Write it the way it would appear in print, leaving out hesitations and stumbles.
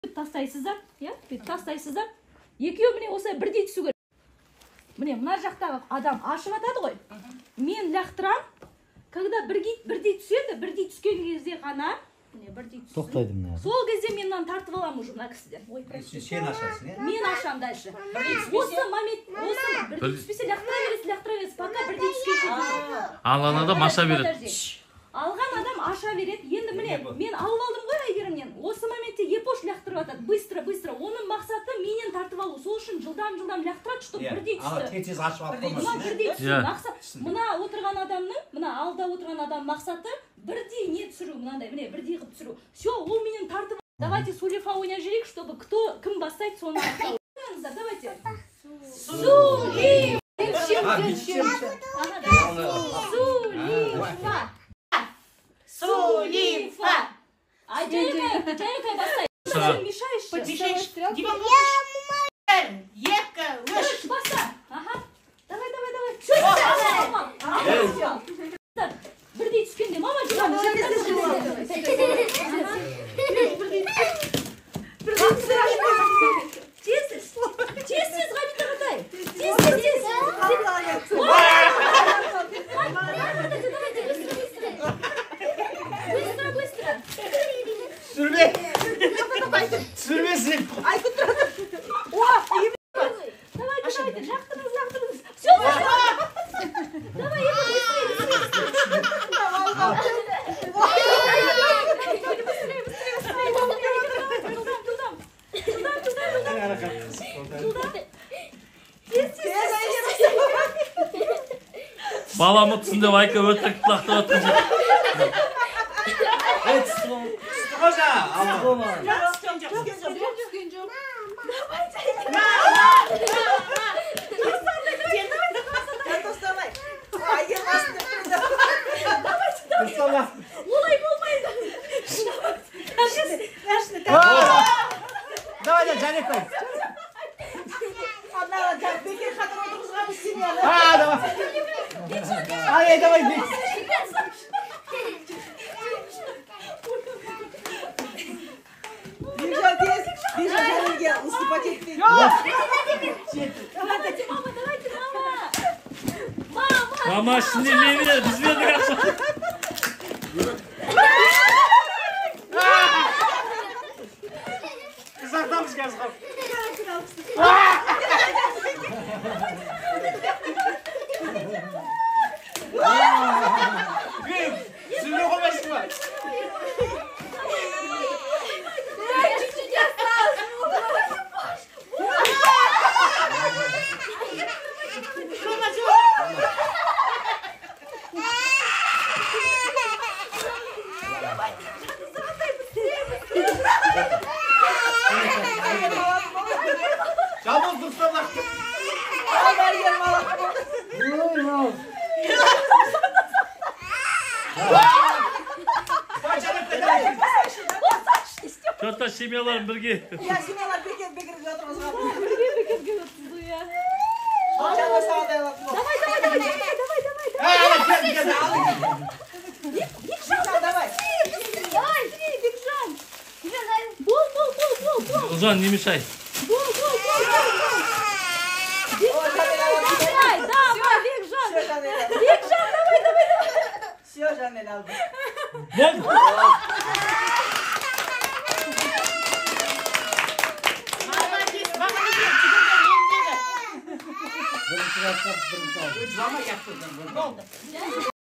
Тастайсыздар, иә? Тастайсыздар. Екеуі міне осылай бірдей түсу керек. Міне мына жақтағы адам ашып атады ғой. Мен лақтырам. Когда бірдей түседі, бірдей түскен кезде ғана, міне бірдей түседі. Тоқтайды мына. Сол кезде мен мынаны тартып аламын уже мына кісіден. Ой, Сен ашасың, иә? мен ашам дальше. Осы момент, осы бірдей түспесе лақтыра бересіз, пока бірдей түскенше. Алған адам аша береді. Алған адам аша береді. Енді міне, мен алып алдым ғой Айгерімнен. Осы моментте епош лақтырып атады. Быстро. Оның мақсаты менен тартып алу. Сол үшін жылдам лақтырады, чтобы бірдей түсті. Тез ашып алып Мына қоймасын. бірдей түсті. Мына отырған адамның, мына алда отырған адам мақсаты бірдей не түсіру, мынандай, міне бірдей қылып түсіру. Все, ол менен тартып. Давайте Сулейфа ойнап жүрейік, чтобы кім бастайды, соны ақтау. Давайте. Сулейфа. Жайкай бастай. Мешаешь. Баста. Ага. Давай. Бірдей түскенде, мама жүрген. Тез, Ғабита Ғатай. Тез. Быстро. Түсірмесің. Давайте, жақтырыңыз. Все, давай, Баламы түсінде Айка өтірік лақтырып отқан жоқ. Олай болмайды. Давай, жарекпай. Давай, бек. Бежать Жанелге уступать етпейді. Мама ішінде не береді? Біз бердік ақша. Қызартамыз қазір. Сүйле қоймайсың ба? Жабыл дұрыстан лақтыр. Төртта семьяларым бірге. Семьялар бекер отырғызған. Бекерге өткізді, иә. Жаны сағадайлап. Давай. Бекжан. Бол. Ұлжан, не мешай. Бол. Давай, Бекжан, давай. Все, Жанель алды. Бол. Birінші растап, бірінші алды.